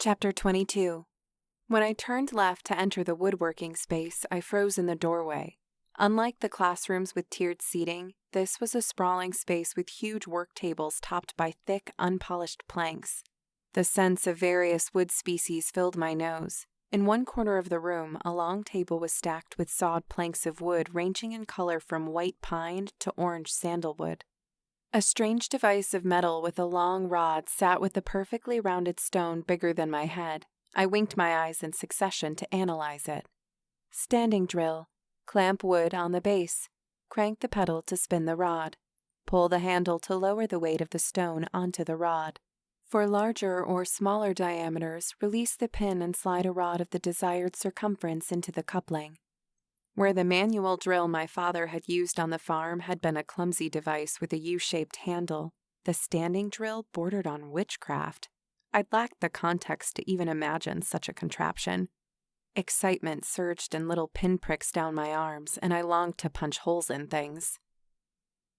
Chapter 22. When I turned left to enter the woodworking space, I froze in the doorway. Unlike the classrooms with tiered seating, this was a sprawling space with huge work tables topped by thick, unpolished planks. The scents of various wood species filled my nose. In one corner of the room, a long table was stacked with sawed planks of wood ranging in color from white pine to orange sandalwood. A strange device of metal with a long rod sat with a perfectly rounded stone bigger than my head. I winked my eyes in succession to analyze it. Standing drill. Clamp wood on the base. Crank the pedal to spin the rod. Pull the handle to lower the weight of the stone onto the rod. For larger or smaller diameters, release the pin and slide a rod of the desired circumference into the coupling. Where the manual drill my father had used on the farm had been a clumsy device with a U-shaped handle, the standing drill bordered on witchcraft. I'd lacked the context to even imagine such a contraption. Excitement surged in little pinpricks down my arms, and I longed to punch holes in things.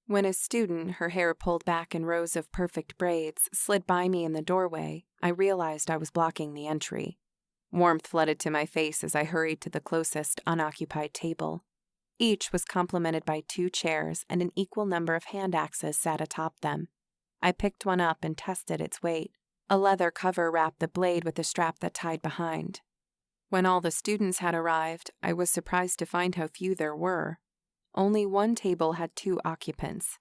When a student, her hair pulled back in rows of perfect braids, slid by me in the doorway, I realized I was blocking the entry. Warmth flooded to my face as I hurried to the closest unoccupied table. Each was complemented by 2 chairs, and an equal number of hand axes sat atop them. I picked one up and tested its weight. A leather cover wrapped the blade with a strap that tied behind. When all the students had arrived, I was surprised to find how few there were. Only one table had 2 occupants.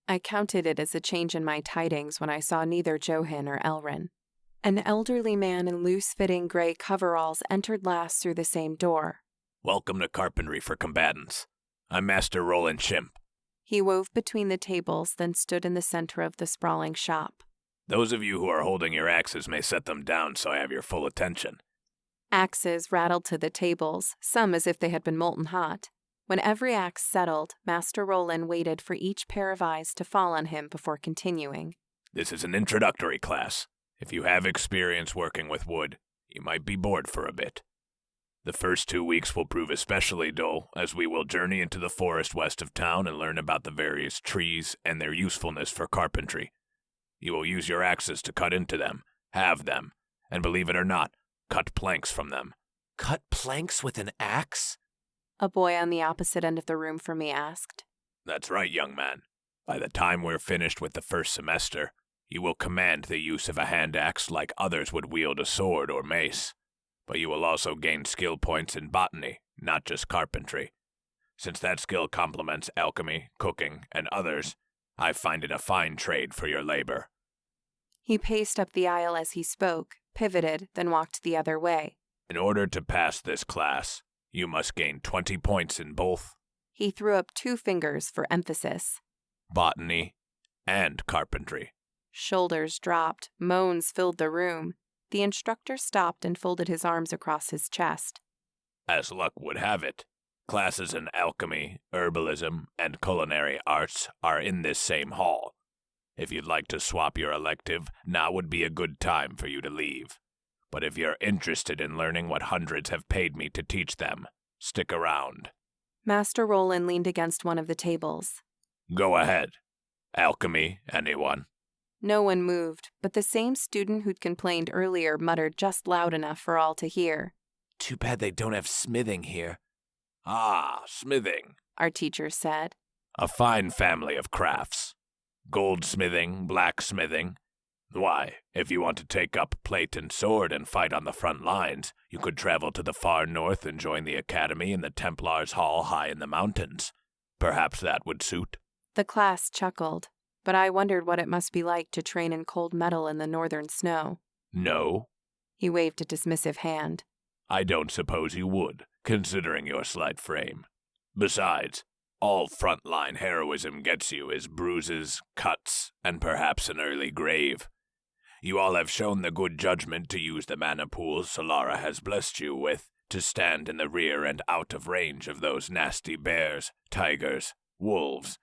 I counted it as a change in my tidings when I saw neither Johan or Elren. An elderly man in loose-fitting gray coveralls entered last through the same door. Welcome to Carpentry for Combatants. I'm Master Roland Chimp. He wove between the tables, then stood in the center of the sprawling shop. Those of you who are holding your axes may set them down so I have your full attention. Axes rattled to the tables, some as if they had been molten hot. When every axe settled, Master Roland waited for each pair of eyes to fall on him before continuing. This is an introductory class. If you have experience working with wood, you might be bored for a bit. The first 2 weeks will prove especially dull, as we will journey into the forest west of town and learn about the various trees and their usefulness for carpentry. You will use your axes to cut into them, halve them, and believe it or not, cut planks from them. Cut planks with an axe? A boy on the opposite end of the room from me asked. That's right, young man. By the time we're finished with the first semester, you will command the use of a hand axe like others would wield a sword or mace. But you will also gain skill points in botany, not just carpentry. Since that skill complements alchemy, cooking, and others, I find it a fine trade for your labor. He paced up the aisle as he spoke, pivoted, then walked the other way. In order to pass this class, you must gain 20 points in both. He threw up 2 fingers for emphasis. Botany and carpentry. Shoulders dropped, moans filled the room. The instructor stopped and folded his arms across his chest. As luck would have it, classes in alchemy, herbalism, and culinary arts are in this same hall. If you'd like to swap your elective, now would be a good time for you to leave. But if you're interested in learning what hundreds have paid me to teach them, stick around. Master Roland leaned against one of the tables. Go ahead. Alchemy, anyone? No one moved, but the same student who'd complained earlier muttered just loud enough for all to hear. Too bad they don't have smithing here. Ah, smithing, our teacher said. A fine family of crafts. Goldsmithing, blacksmithing. Why, if you want to take up plate and sword and fight on the front lines, you could travel to the far north and join the academy in the Templars' Hall high in the mountains. Perhaps that would suit. The class chuckled, but I wondered what it must be like to train in cold metal in the northern snow. No. He waved a dismissive hand. I don't suppose you would, considering your slight frame. Besides, all frontline heroism gets you is bruises, cuts, and perhaps an early grave. You all have shown the good judgment to use the mana pools Solara has blessed you with to stand in the rear and out of range of those nasty bears, tigers, wolves.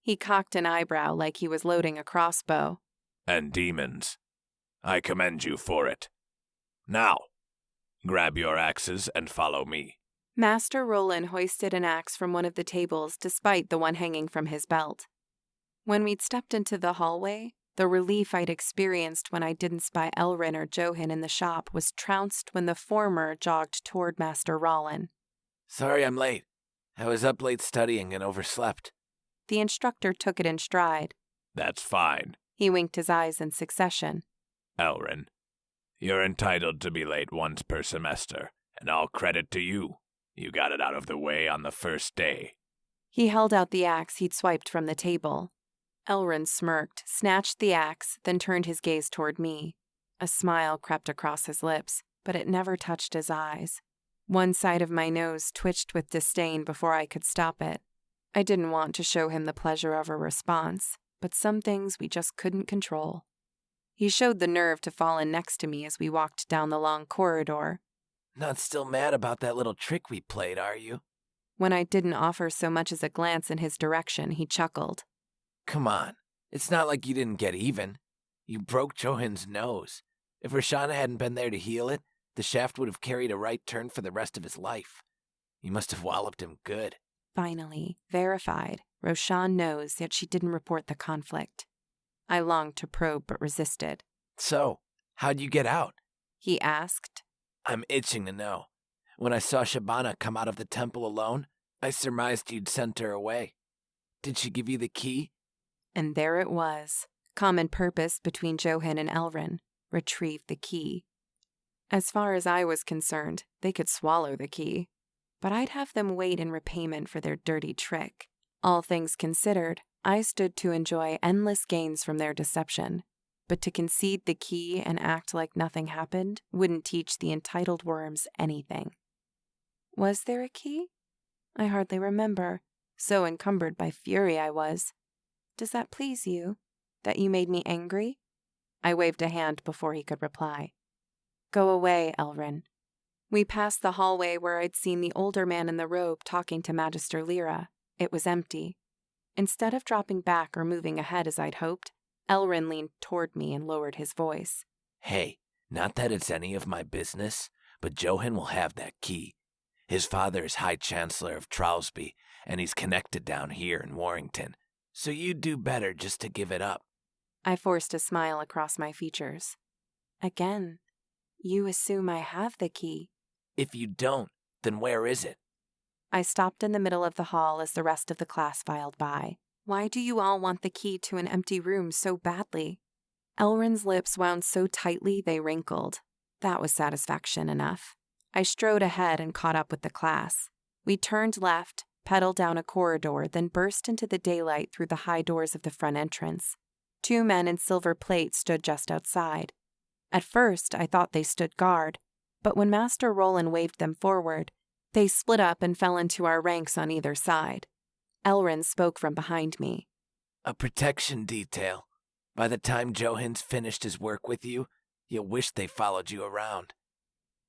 He cocked an eyebrow like he was loading a crossbow. And demons. I commend you for it. Now, grab your axes and follow me. Master Roland hoisted an axe from one of the tables despite the one hanging from his belt. When we'd stepped into the hallway, The relief I'd experienced when I didn't spy Elren or Johan in the shop was trounced when the former jogged toward Master Roland. Sorry I'm late. I was up late studying and overslept. The instructor took it in stride. That's fine, He winked his eyes in succession. Elren. You're entitled to be late once per semester, and all credit to you. You got it out of the way on the first day. He held out the axe he'd swiped from the table. Elren smirked, snatched the axe, then turned his gaze toward me. A smile crept across his lips, but it never touched his eyes. One side of my nose twitched with disdain before I could stop it. I didn't want to show him the pleasure of a response, but some things we just couldn't control. He showed the nerve to fall in next to me as we walked down the long corridor. Not still mad about that little trick we played, are you? When I didn't offer so much as a glance in his direction, he chuckled. Come on. It's not like you didn't get even. You broke Johan's nose. If Rashan hadn't been there to heal it, the shaft would have carried a right turn for the rest of his life. You must have walloped him good. Finally, verified. Rashan knows, yet she didn't report the conflict. I longed to probe but resisted. So, how'd you get out? He asked. I'm itching to know. When I saw Shabana come out of the temple alone, I surmised you'd sent her away. Did she give you the key? And there it was. Common purpose between Johan and Elren. Retrieve the key. As far as I was concerned, they could swallow the key. But I'd have them wait in repayment for their dirty trick. All things considered, I stood to enjoy endless gains from their deception. But to concede the key and act like nothing happened wouldn't teach the entitled worms anything. Was there a key? I hardly remember. So encumbered by fury I was. Does that please you? That you made me angry? I waved a hand before he could reply. Go away, Elren. We passed the hallway where I'd seen the older man in the robe talking to Magister Lyra. It was empty. Instead of dropping back or moving ahead as I'd hoped, Elren leaned toward me and lowered his voice. Hey, not that it's any of my business, but Johan will have that key. His father is High Chancellor of Trowsby, and he's connected down here in Warrington. So you'd do better just to give it up. I forced a smile across my features. Again, you assume I have the key. If you don't, then where is it? I stopped in the middle of the hall as the rest of the class filed by. Why do you all want the key to an empty room so badly? Elren's lips wound so tightly they wrinkled. That was satisfaction enough. I strode ahead and caught up with the class. We turned left, pedaled down a corridor, then burst into the daylight through the high doors of the front entrance. 2 men in silver plate stood just outside. At first, I thought they stood guard, but when Master Roland waved them forward, they split up and fell into our ranks on either side. Elren spoke from behind me. A protection detail. By the time Johan's finished his work with you, you'll wish they followed you around.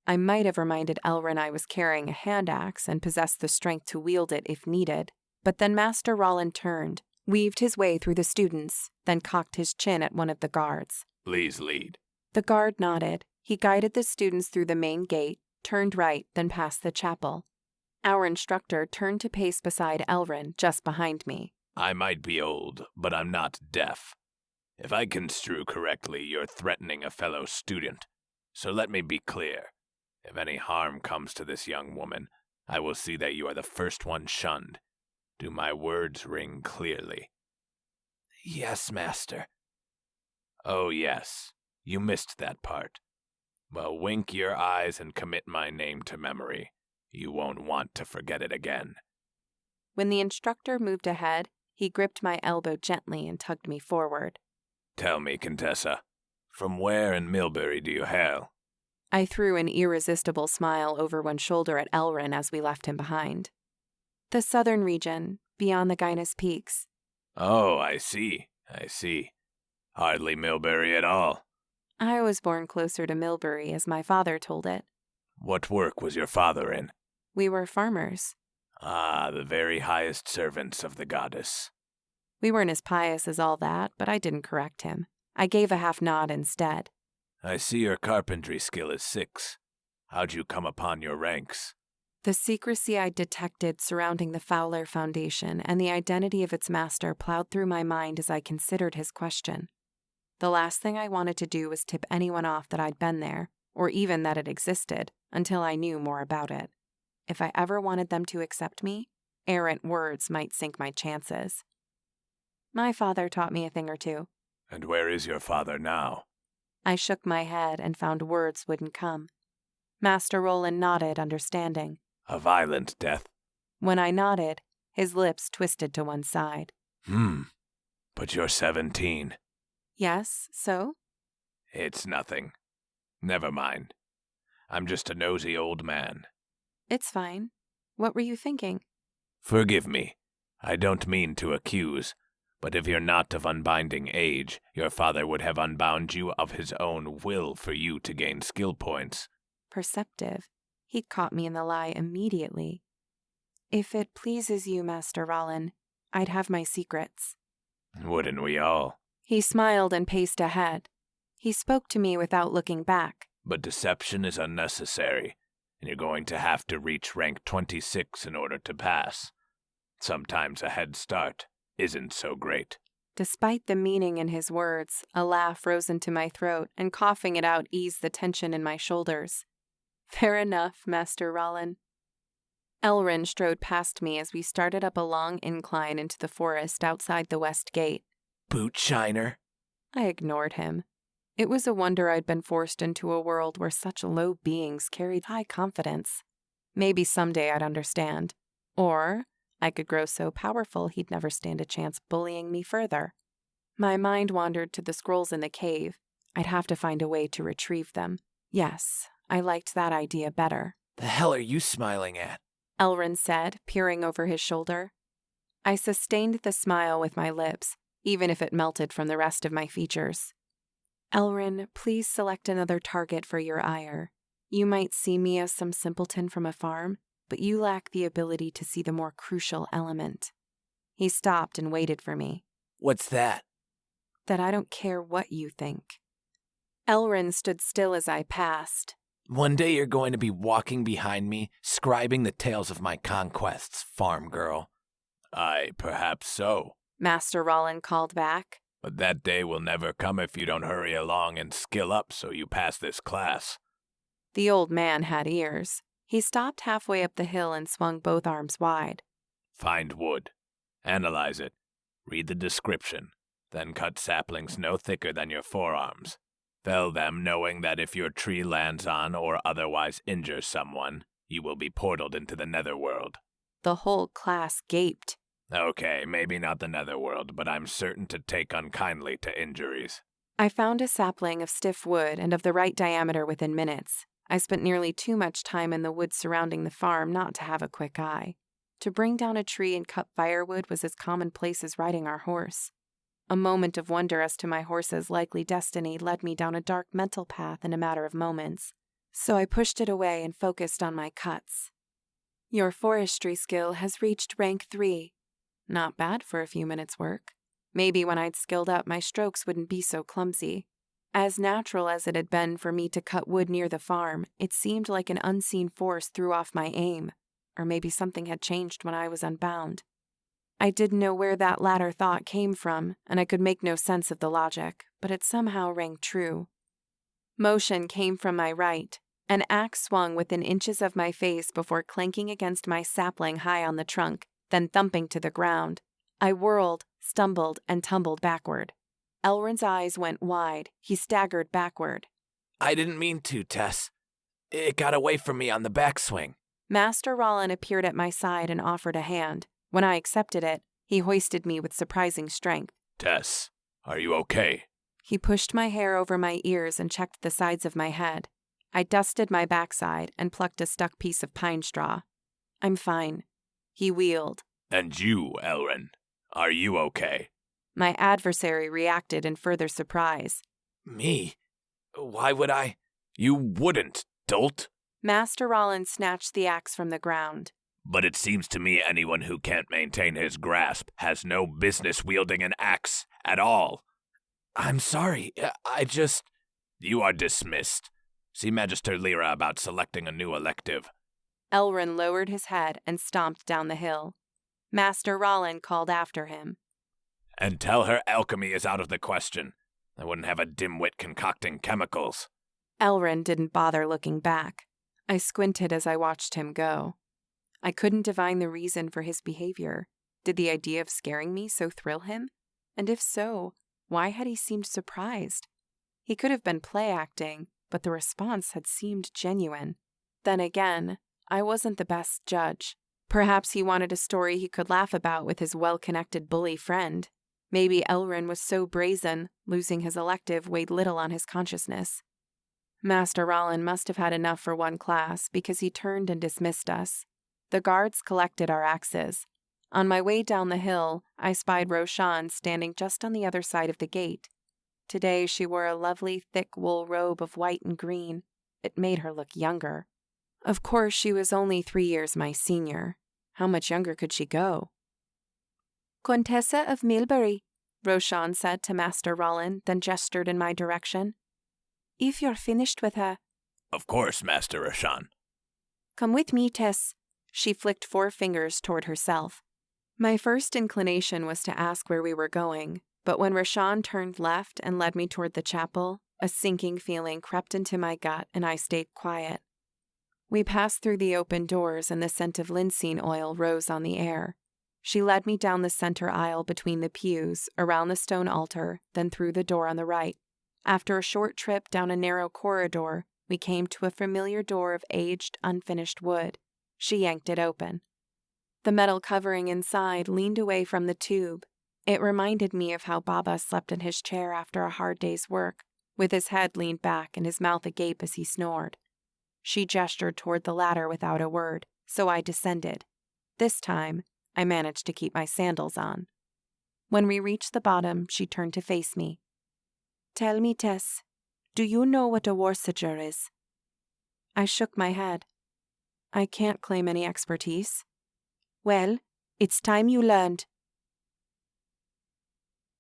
I might have reminded Elren I was carrying a hand axe and possessed the strength to wield it if needed, but then Master Roland turned, weaved his way through the students, then cocked his chin at one of the guards. Please lead. The guard nodded. He guided the students through the main gate, turned right, then past the chapel. Our instructor turned to pace beside Elren, just behind me. I might be old, but I'm not deaf. If I construe correctly, you're threatening a fellow student. So let me be clear. If any harm comes to this young woman, I will see that you are the first one shunned. Do my words ring clearly? Yes, Master. Oh, yes. You missed that part. Well, wink your eyes and commit my name to memory. You won't want to forget it again. When the instructor moved ahead, he gripped my elbow gently and tugged me forward. Tell me, Contessa, from where in Milbury do you hail? I threw an irresistible smile over one shoulder at Elren as we left him behind. The southern region, beyond the Guinness Peaks. Oh, I see. Hardly Milbury at all. I was born closer to Milbury, as my father told it. What work was your father in? We were farmers. Ah, the very highest servants of the goddess. We weren't as pious as all that, but I didn't correct him. I gave a half nod instead. I see your carpentry skill is 6. How'd you come upon your ranks? The secrecy I detected surrounding the Fowler Foundation and the identity of its master plowed through my mind as I considered his question. The last thing I wanted to do was tip anyone off that I'd been there, or even that it existed, until I knew more about it. If I ever wanted them to accept me, errant words might sink my chances. My father taught me a thing or two. And where is your father now? I shook my head and found words wouldn't come. Master Roland nodded, understanding. A violent death. When I nodded, his lips twisted to one side. But you're 17. Yes, so? It's nothing. Never mind. I'm just a nosy old man. It's fine. What were you thinking? Forgive me. I don't mean to accuse, but if you're not of unbinding age, your father would have unbound you of his own will for you to gain skill points. Perceptive. He caught me in the lie immediately. If it pleases you, Master Roland, I'd have my secrets. Wouldn't we all? He smiled and paced ahead. He spoke to me without looking back. But deception is unnecessary, and you're going to have to reach rank 26 in order to pass. Sometimes a head start isn't so great. Despite the meaning in his words, a laugh rose into my throat, and coughing it out eased the tension in my shoulders. Fair enough, Master Roland. Elren strode past me as we started up a long incline into the forest outside the west gate. Boot shiner. I ignored him. It was a wonder I'd been forced into a world where such low beings carried high confidence. Maybe someday I'd understand. Or I could grow so powerful he'd never stand a chance bullying me further. My mind wandered to the scrolls in the cave. I'd have to find a way to retrieve them. Yes, I liked that idea better. The hell are you smiling at? Elren said, peering over his shoulder. I sustained the smile with my lips, even if it melted from the rest of my features. Elren, please select another target for your ire. You might see me as some simpleton from a farm, but you lack the ability to see the more crucial element. He stopped and waited for me. What's that? That I don't care what you think. Elren stood still as I passed. One day you're going to be walking behind me, scribing the tales of my conquests, farm girl. Aye, perhaps so. Master Roland called back. But that day will never come if you don't hurry along and skill up so you pass this class. The old man had ears. He stopped halfway up the hill and swung both arms wide. Find wood. Analyze it. Read the description. Then cut saplings no thicker than your forearms. Fell them knowing that if your tree lands on or otherwise injures someone, you will be portaled into the netherworld. The whole class gaped. Okay, maybe not the netherworld, but I'm certain to take unkindly to injuries. I found a sapling of stiff wood and of the right diameter within minutes. I spent nearly too much time in the woods surrounding the farm not to have a quick eye. To bring down a tree and cut firewood was as commonplace as riding our horse. A moment of wonder as to my horse's likely destiny led me down a dark mental path in a matter of moments, so I pushed it away and focused on my cuts. Your forestry skill has reached rank 3. Not bad for a few minutes' work. Maybe when I'd skilled up, my strokes wouldn't be so clumsy. As natural as it had been for me to cut wood near the farm, it seemed like an unseen force threw off my aim, or maybe something had changed when I was unbound. I didn't know where that latter thought came from, and I could make no sense of the logic, but it somehow rang true. Motion came from my right. An axe swung within inches of my face before clanking against my sapling high on the trunk, then thumping to the ground. I whirled, stumbled, and tumbled backward. Elren's eyes went wide. He staggered backward. I didn't mean to, Tess. It got away from me on the backswing. Master Roland appeared at my side and offered a hand. When I accepted it, he hoisted me with surprising strength. Tess, are you okay? He pushed my hair over my ears and checked the sides of my head. I dusted my backside and plucked a stuck piece of pine straw. I'm fine. He wheeled. And you, Elren, are you okay? My adversary reacted in further surprise. Me? Why would I? You wouldn't, dolt. Master Roland snatched the axe from the ground. But it seems to me anyone who can't maintain his grasp has no business wielding an axe at all. I'm sorry, I just... You are dismissed. See Magister Lyra about selecting a new elective. Elren lowered his head and stomped down the hill. Master Roland called after him. And tell her alchemy is out of the question. I wouldn't have a dimwit concocting chemicals. Elren didn't bother looking back. I squinted as I watched him go. I couldn't divine the reason for his behavior. Did the idea of scaring me so thrill him? And if so, why had he seemed surprised? He could have been play acting, but the response had seemed genuine. Then again, I wasn't the best judge. Perhaps he wanted a story he could laugh about with his well-connected bully friend. Maybe Elren was so brazen, losing his elective weighed little on his consciousness. Master Roland must have had enough for one class because he turned and dismissed us. The guards collected our axes. On my way down the hill, I spied Rashan standing just on the other side of the gate. Today she wore a lovely thick wool robe of white and green. It made her look younger. Of course, she was only 3 years my senior. How much younger could she go? "Contessa of Milbury," Rashan said to Master Roland, then gestured in my direction. "If you're finished with her—" Of course, Master Rashan. "Come with me, Tess." She flicked 4 fingers toward herself. My first inclination was to ask where we were going, but when Rashan turned left and led me toward the chapel, a sinking feeling crept into my gut and I stayed quiet. We passed through the open doors and the scent of linseed oil rose on the air. She led me down the center aisle between the pews, around the stone altar, then through the door on the right. After a short trip down a narrow corridor, we came to a familiar door of aged, unfinished wood. She yanked it open. The metal covering inside leaned away from the tube. It reminded me of how Baba slept in his chair after a hard day's work, with his head leaned back and his mouth agape as he snored. She gestured toward the ladder without a word, so I descended. This time, I managed to keep my sandals on. When we reached the bottom, she turned to face me. "Tell me, Tess, do you know what a worsager is?" I shook my head. I can't claim any expertise. "Well, it's time you learned.